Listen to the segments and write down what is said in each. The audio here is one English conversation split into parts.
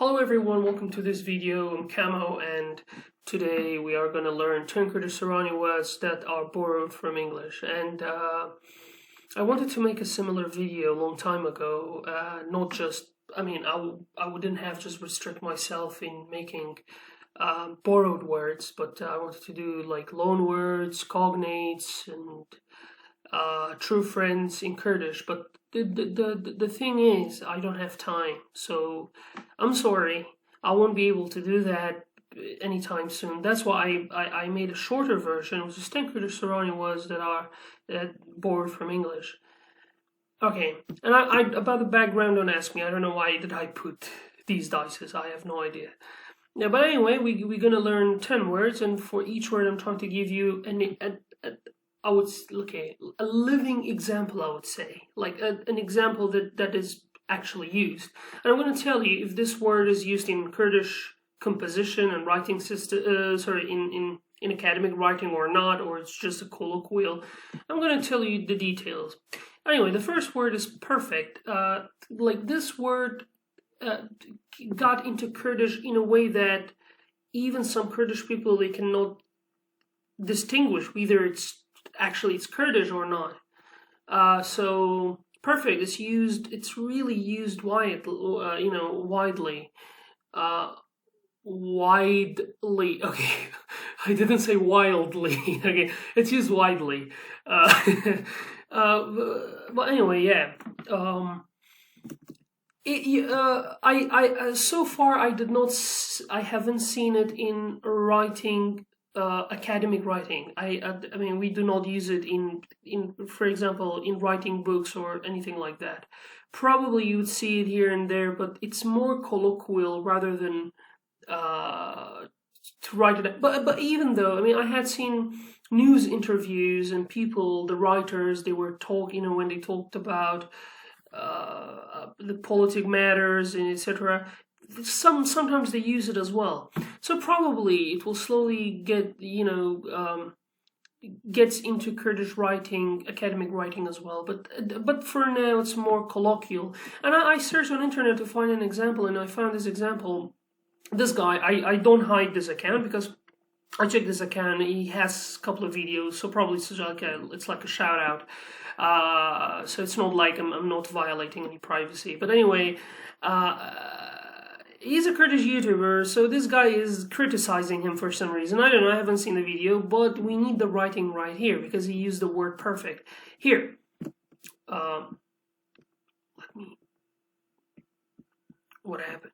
Hello everyone, welcome to this video. I'm Camo and today we are going to learn 10 Kurdish Sorani words that are borrowed from English. And I wanted to make a similar video a long time ago, not just, I wouldn't have just restrict myself in making borrowed words, but I wanted to do like loan words, cognates, and true friends in Kurdish, but the thing is, I don't have time, so I'm sorry, I won't be able to do that anytime soon. That's why I made a shorter version, which is 10 Kurdish Sorani words that are borrowed from English. Okay, and I about the background, don't ask me. I don't know why did I put these dices. I have no idea. Yeah, but anyway, we're gonna learn 10 words, and for each word, I'm trying to give you a living example, I would say, like an example that is actually used. And I'm going to tell you if this word is used in Kurdish composition and writing system, in academic writing or not, or it's just a colloquial. I'm going to tell you the details. Anyway, the first word is perfect. Like this word got into Kurdish in a way that even some Kurdish people, they cannot distinguish whether it's Kurdish or not. So perfect is used. It's really used widely. Widely. Okay, I didn't say wildly. Okay, it's used widely. But anyway, yeah. So far I haven't seen it in writing. Academic writing. I mean, we do not use it in for example, in writing books or anything like that. Probably you would see it here and there, but it's more colloquial rather than to write it. But even though, I mean, I had seen news interviews and people, the writers, they were talking, when they talked about the politic matters and etc. Sometimes they use it as well. So probably it will slowly get, gets into Kurdish writing, academic writing as well. But for now, it's more colloquial. And I searched on internet to find an example, and I found this example. This guy, I don't hide this account because I checked this account. He has a couple of videos, so probably it's like a shout out. So it's not like I'm not violating any privacy. But anyway, he's a Kurdish YouTuber, so this guy is criticizing him for some reason. I don't know, I haven't seen the video, but we need the writing right here because he used the word perfect. Here, what happened?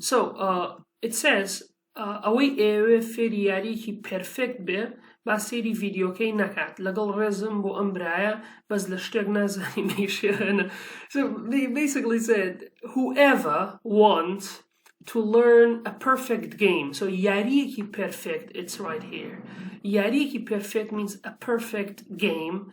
So, it says, اوی ایوه فریاری کی perfect به بسیاری ویدیو که نکرد لگل رزم بو امبرایه بز لشتگ نزنی میشه. So they basically said whoever wants to learn a perfect game. So yari ki perfect, it's right here. Yari ki perfect means a perfect game.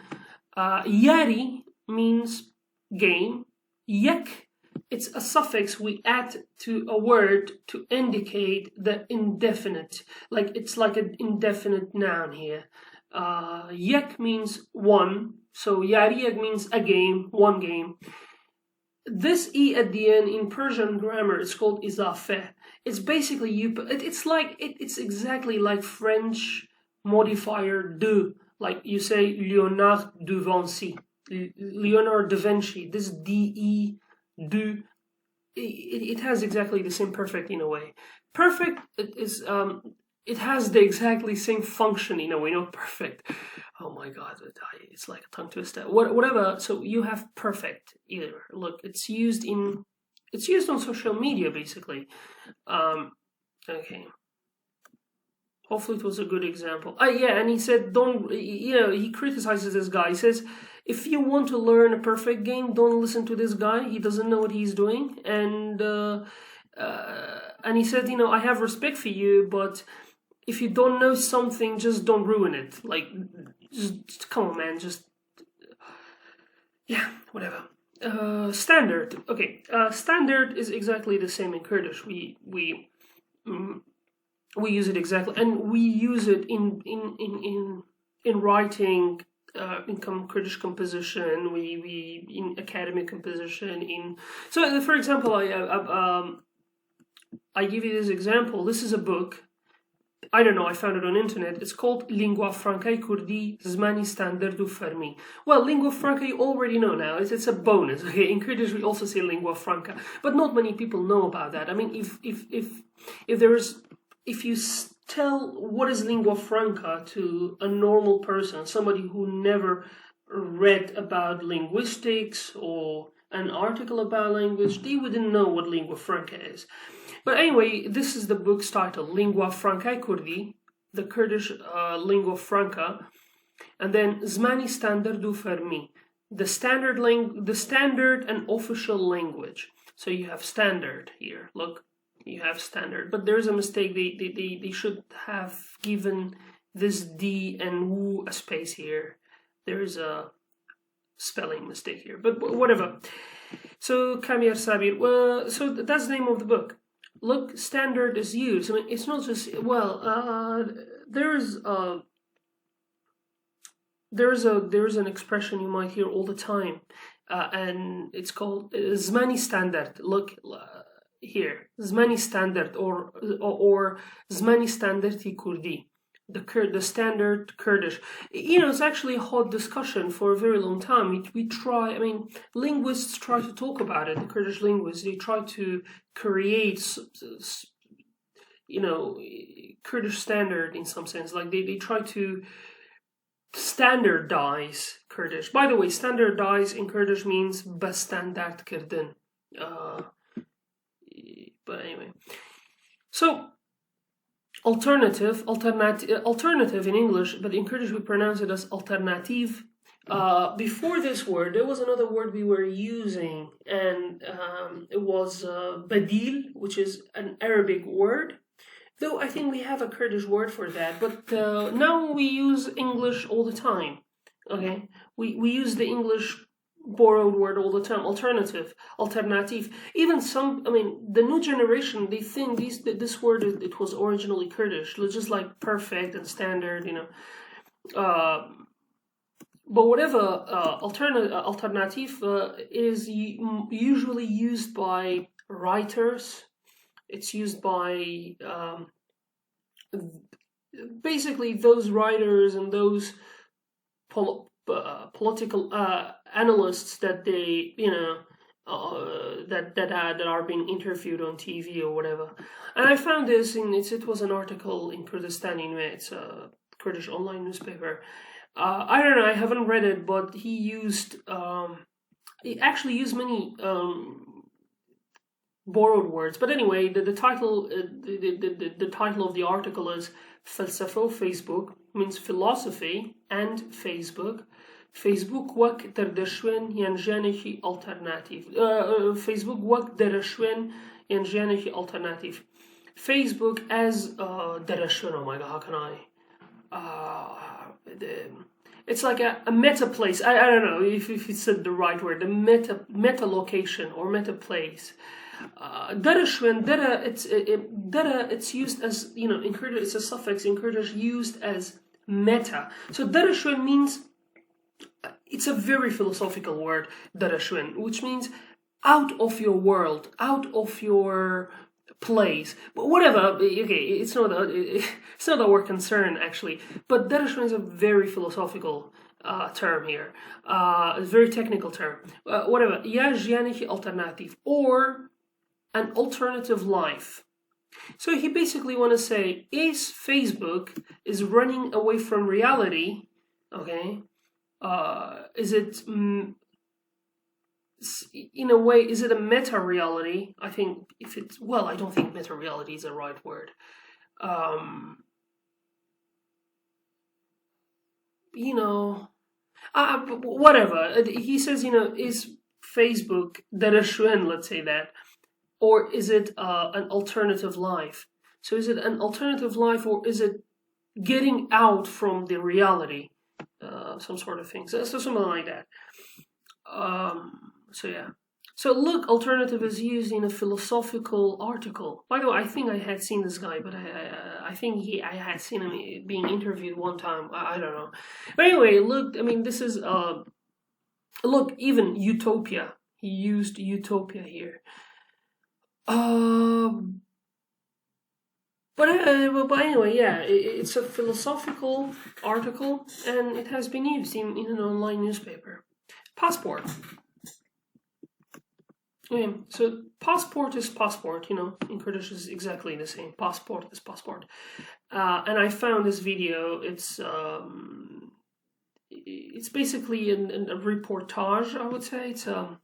Yari means game. Yek, it's a suffix we add to a word to indicate the indefinite. Like it's like an indefinite noun here. Yek means one. So yariyek means a game, one game. This e at the end in Persian grammar is called izafe. It's basically it's exactly like French modifier de. Like you say Leonard de Vinci. Leonard da Vinci. This de. Do it has exactly the same perfect in a way. Perfect is it has the exactly same function in a way, not perfect. Oh my god, it's like a tongue twister. Whatever. So you have perfect either. Look, it's used on social media basically. Okay. Hopefully it was a good example. Yeah, and he said he criticizes this guy. He says, if you want to learn a perfect game, don't listen to this guy. He doesn't know what he's doing. And he said, I have respect for you, but if you don't know something, just don't ruin it. Like, just come on, man. Just, yeah, whatever. Standard. Okay, standard is exactly the same in Kurdish. We use it exactly, and we use it in writing in Kurdish composition, we in academic composition. So, for example, I give you this example. This is a book. I don't know, I found it on internet. It's called Lingua Franca Kurdi Zmani Standard u Fermi. Well, Lingua Franca you already know now. It's a bonus. Okay, in Kurdish we also say Lingua Franca, but not many people know about that. I mean, if you tell what is Lingua Franca to a normal person, somebody who never read about linguistics or an article about language, they wouldn't know what Lingua Franca is. But anyway, this is the book's title, Lingua Franca Kurdi, the Kurdish Lingua Franca, and then Zmani Standard u Fermi, the standard and official language. So you have standard here, look, you have standard, but there's a mistake. They should have given this D and W a space here. There's a spelling mistake here, but whatever. So Kamir Sabir, well, so that's the name of the book. Look, standard is used. I mean, it's not just, well, there's an expression you might hear all the time, and it's called Zmani Standard. Look here, Zmani Standard or Zmani Standardi Kurdi. The standard Kurdish. You know, it's actually a hot discussion for a very long time. Linguists try to talk about it, the Kurdish linguists. They try to create, you know, Kurdish standard in some sense. Like they try to standardize Kurdish. By the way, standardize in Kurdish means bestandard kirdin. But anyway. So, alternative in English, but in Kurdish we pronounce it as alternative. Before this word, there was another word we were using, and it was badil, which is an Arabic word. Though I think we have a Kurdish word for that, but now we use English all the time. Okay, we use the English borrowed word all the time. Alternative. Even the new generation, they think this word it was originally Kurdish, just like perfect and standard, you know. But whatever, alternative is usually used by writers. It's used by basically those writers and those political analysts that they, you know, that are being interviewed on TV or whatever. And I found this it was an article in Kurdistani, it's a Kurdish online newspaper. I don't know, I haven't read it, but he actually used many borrowed words. But anyway, the title of the article is Falsafa Facebook, means philosophy and Facebook. Facebook وقت در دشوین یان جانشی alternative. Facebook وقت درشوین یان جانشی alternative. Facebook as درشوین. Oh my God, how can I? It's like a meta place. I don't know if it's the right word. The meta location or meta place. Dereshwen, it's used as, you know, in Kurdish it's a suffix in Kurdish used as meta. So Dereshwen means, it's a very philosophical word, Dereshwen, which means out of your world, out of your place. But whatever, okay, it's not our concern actually. But Dereshwen is a very philosophical term here, a very technical term. Whatever, ya jianihi alternative, or an alternative life. So he basically want to say, is Facebook is running away from reality, okay? Is it, in a way, is it a meta-reality? I think I don't think meta-reality is the right word. You know, whatever. He says, you know, is Facebook dereshwen, let's say that, or is it an alternative life? So is it an alternative life, or is it getting out from the reality? Some sort of thing. So something like that. So yeah. So look, alternative is used in a philosophical article. By the way, I think I had seen this guy, but I think I had seen him being interviewed one time. I don't know. But anyway, look, I mean, this is, look, even utopia. He used utopia here. But anyway, yeah, it's a philosophical article, and it has been used in an online newspaper. Passport. Okay, so passport is passport, you know, in Kurdish is exactly the same. Passport is passport. And I found this video, it's basically a reportage, I would say. It's a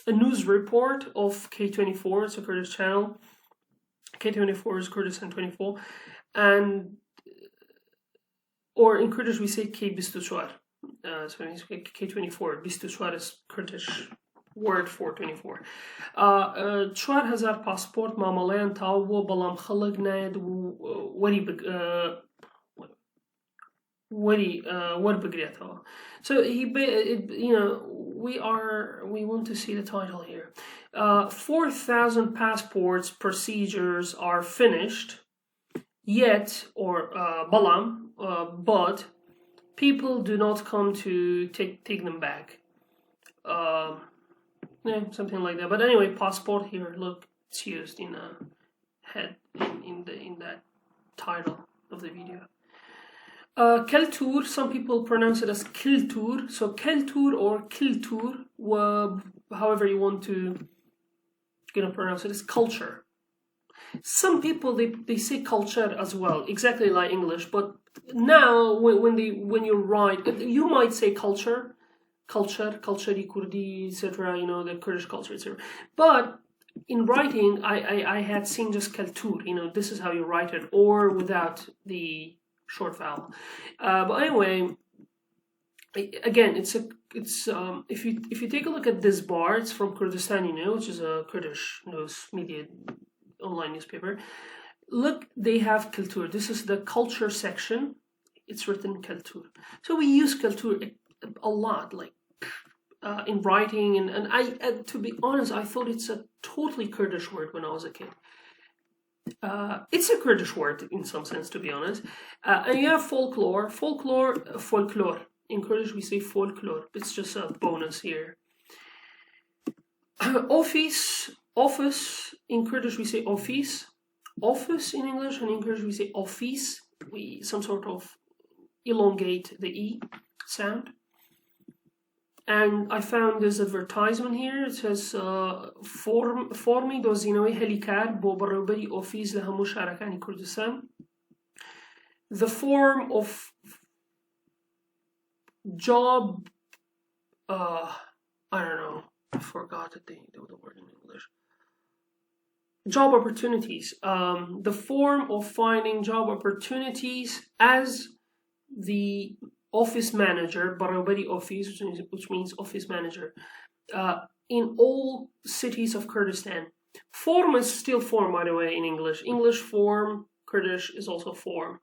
news report of K24, it's a Kurdish channel. K24 is Kurdistan 24. And, or in Kurdish we say K24. So it means K24. 24 is Kurdish word for 24. 4000 پاسپورت معامله‌یان تاو بۆ بەڵام خەڵک نایەت وەربگرێتەوە. So you know, we want to see the title here. 4,000 passports procedures are finished, yet, or balam, but people do not come to take them back. Yeah, something like that. But anyway, passport here, look, it's used in a head in that title of the video. Keltur, some people pronounce it as kiltur. So keltur or kiltur, however you want to pronounce it, is culture. Some people they say culture as well, exactly like English. But now when you write, you might say culture, Kurdi, etc. You know, the Kurdish culture, etc. But in writing, I had seen just keltur. You know, this is how you write it, or without the short vowel. But anyway, again, it's if you take a look at this bar, it's from Kurdistan, you know, which is a Kurdish news media online newspaper. Look, they have keltur. This is the culture section. It's written keltur. So we use keltur a lot, like in writing, and I to be honest, I thought it's a totally Kurdish word when I was a kid. It's a Kurdish word in some sense, to be honest. And you have folklore. In Kurdish we say folklore. It's just a bonus here. Office. In Kurdish we say office. Office in English, and in Kurdish we say ئۆفیس. We some sort of elongate the E sound. And I found this advertisement here. It says فرمی دۆزینەوەی هەلیکار بۆ بەڕێوەبەری ئۆفیس لە هەموو شارەکانی کوردستان. The form of job, I don't know, I forgot the word in English. Job opportunities. The form of finding job opportunities as the office manager, بەڕێوەبەری office, which means office manager, in all cities of Kurdistan. Form is still form, by the way, in English. English form, Kurdish is also form.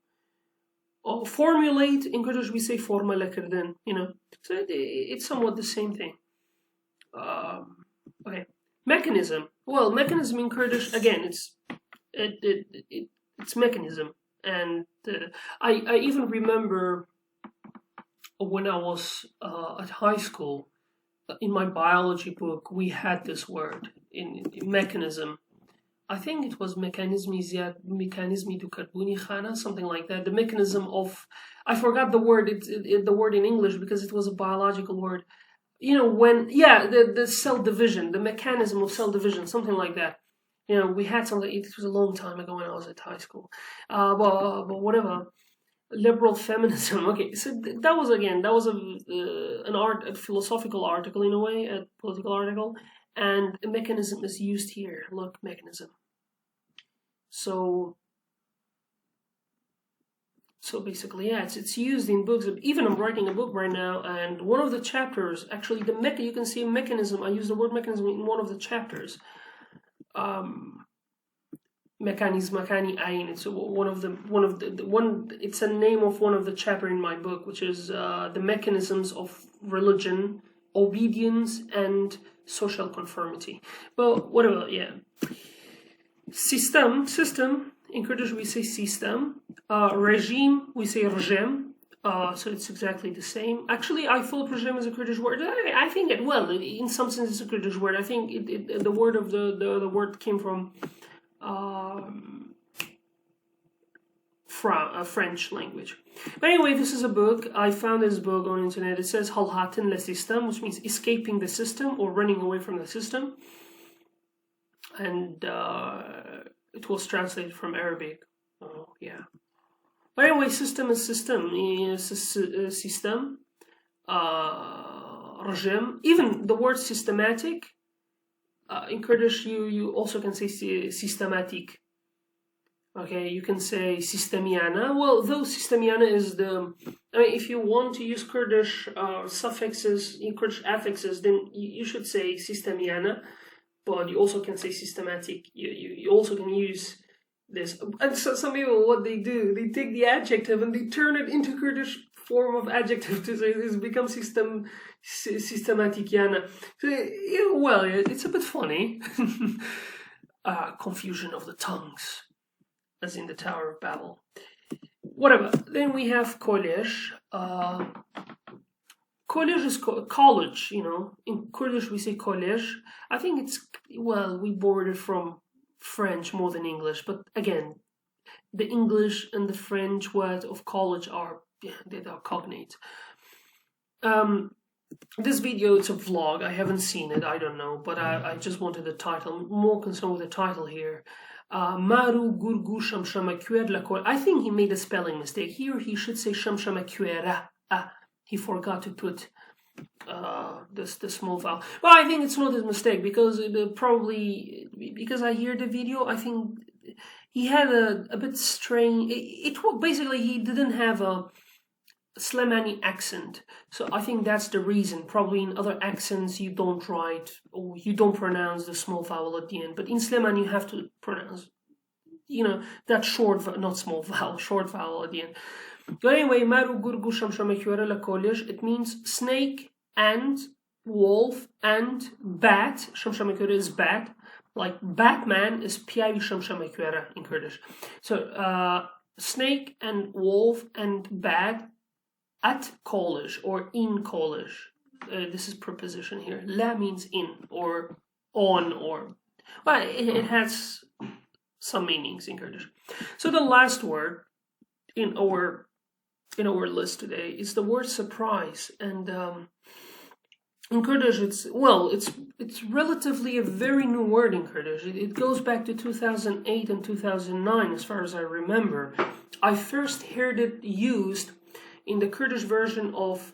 Formulate, in Kurdish we say formalekirdin, you know. So it's somewhat the same thing. Okay. Mechanism. Well, mechanism in Kurdish, again, it's mechanism. And I even remember when I was at high school, in my biology book, we had this word in mechanism. I think it was mechanismi du karbuni khana, something like that. The mechanism of, I forgot the word. The word in English because it was a biological word. You know, the cell division, the mechanism of cell division, something like that. You know, we had something. It was a long time ago when I was at high school. But whatever. Liberal feminism. Okay, so that was a philosophical article in a way, a political article, and a mechanism is used here. Look, mechanism. So basically, yeah, it's used in books. Even I'm writing a book right now, and one of the chapters, actually, you can see mechanism. I use the word mechanism in one of the chapters. Mechanism, it's it's a name of one of the chapter in my book, which is the mechanisms of religion obedience, and social conformity. But whatever, yeah. System, in Kurdish we say system. Regime, we say regime. So it's exactly the same. Actually, I thought regime is a Kurdish word. I think it, well, in some sense it's a Kurdish word. I think the word of the word came from French language. But anyway, this is a book. I found this book on the internet. It says Halhatin le system, which means escaping the system or running away from the system. And it was translated from Arabic. Oh, yeah. But anyway, system is system. System. Regime. Even the word systematic. In Kurdish, you also can say systematic. Okay, you can say sistemiana. Well, though sistemiana is the... I mean, if you want to use Kurdish suffixes, Kurdish affixes, then you should say sistemiana. But you also can say systematic. You also can use this. And so some people, what they do, they take the adjective and they turn it into Kurdish form of adjective to say it's become systematiciana. So, yeah, well, it's a bit funny. Confusion of the tongues, as in the Tower of Babel. Whatever. Then we have college. College is college, you know. In Kurdish we say college. I think it's, well, we borrowed it from French more than English. But again, the English and the French word of college are, yeah, they are cognate. This video, it's a vlog. I haven't seen it. I don't know. But I just wanted the title. More concerned with the title here. Maru gurgu shamshamakuer lakol. I think he made a spelling mistake. Here he should say shamshamakuera. He forgot to put the small vowel. Well, I think it's not his mistake because probably because I hear the video. I think he had a bit strange. Basically he didn't have a Slemani accent, so I think that's the reason. Probably in other accents you don't write or you don't pronounce the small vowel at the end, but in Slemani you have to pronounce, you know, that short, not small vowel, short vowel at the end. But anyway, Maru gurgu shamshamakuera la college, it means snake and wolf and bat. Shamshamakuera is bat. Like Batman is piavi shamshamakuera in Kurdish. So snake and wolf and bat at college or in college. This is preposition here. La means in or on or... Well, it has some meanings in Kurdish. So the last word in our list today is the word surprise, and in Kurdish it's relatively a very new word in Kurdish. It goes back to 2008 and 2009 as far as I remember. I first heard it used in the Kurdish version of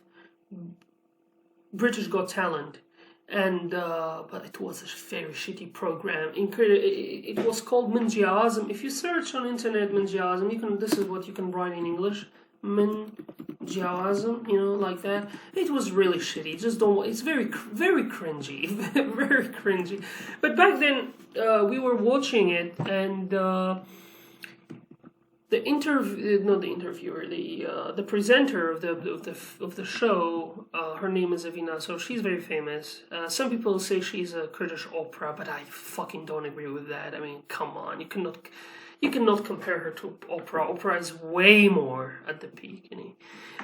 British Got Talent, and but it was a very shitty program. In Kurdish, it was called Minjiazm. If you search on internet Minjiazm, this is what you can write in English. Minjiazm, you know, like that. It was really shitty. Just don't. It's very, very cringy, very cringy. But back then, we were watching it, and the presenter of the show, her name is Evina, so she's very famous. Some people say she's a Kurdish opera, but I fucking don't agree with that. I mean, come on, you cannot compare her to opera. Opera is way more at the peak. You know?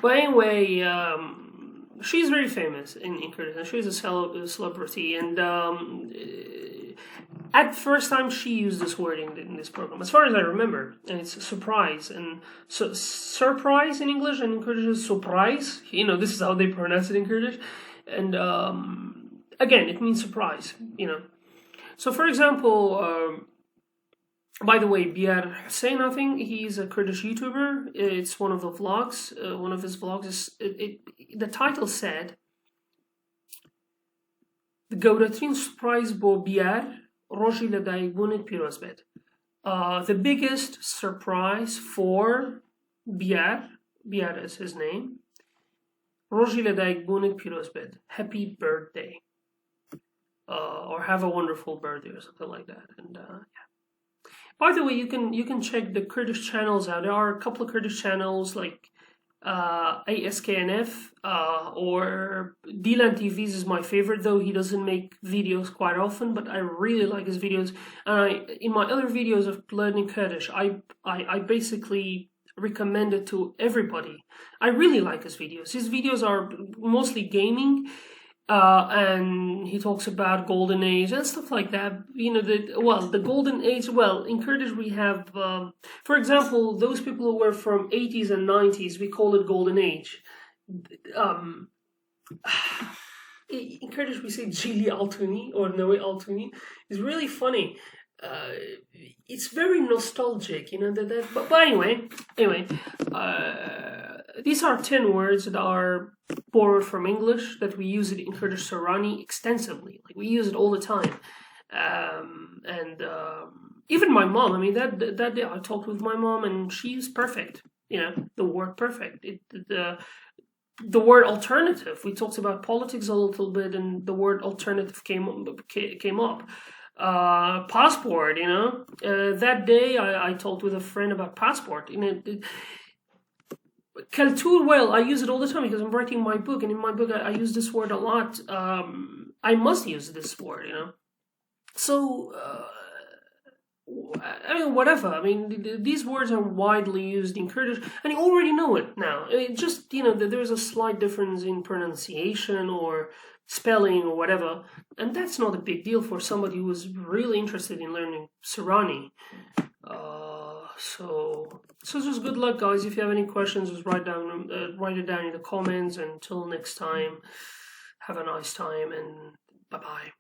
But anyway, she's very famous in Kurdish. She's a celebrity, and at first time she used this word in this program, as far as I remember, and it's a surprise. And so surprise in English and in Kurdish is surprise. You know, this is how they pronounce it in Kurdish, and again, it means surprise. You know, so for example. By the way, Biyar Hussein, I think he's a Kurdish YouTuber. It's one of the vlogs. One of his vlogs is the title said, "The Gaudatrin surprise bo Biyar roji ledai bunit pirosbet." The biggest surprise for Biyar is his name. Roji ledai bunit pirosbet. Happy birthday, or have a wonderful birthday, or something like that. And yeah. By the way, you can check the Kurdish channels out. There are a couple of Kurdish channels like ASKNF, or Dylan TVs is my favorite, though he doesn't make videos quite often, but I really like his videos. And in my other videos of learning Kurdish, I basically recommend it to everybody. I really like his videos. His videos are mostly gaming, and he talks about golden age and stuff like that. You know, the golden age, well, in Kurdish we have, for example, those people who were from 80s and 90s, we call it golden age. In Kurdish we say Jili Altuni or Noe Altuni. It's really funny. It's very nostalgic, you know, but anyway, these are 10 words that are borrowed from English, that we use it in Kurdish Sorani extensively. Like, we use it all the time. Even my mom, I mean, that day I talked with my mom and she used perfect, you know, the word perfect. The word alternative, we talked about politics a little bit, and the word alternative came up. Passport, you know, that day I talked with a friend about passport. You know, Kultur, well, I use it all the time because I'm writing my book, and in my book I use this word a lot. I must use this word, you know. So, I mean, whatever. I mean, these words are widely used in Kurdish, and you already know it now. It just, you know, there's a slight difference in pronunciation or spelling or whatever, and that's not a big deal for somebody who is really interested in learning Sorani. So just good luck, guys. If you have any questions, just write it down in the comments. Until next time, have a nice time, and bye-bye.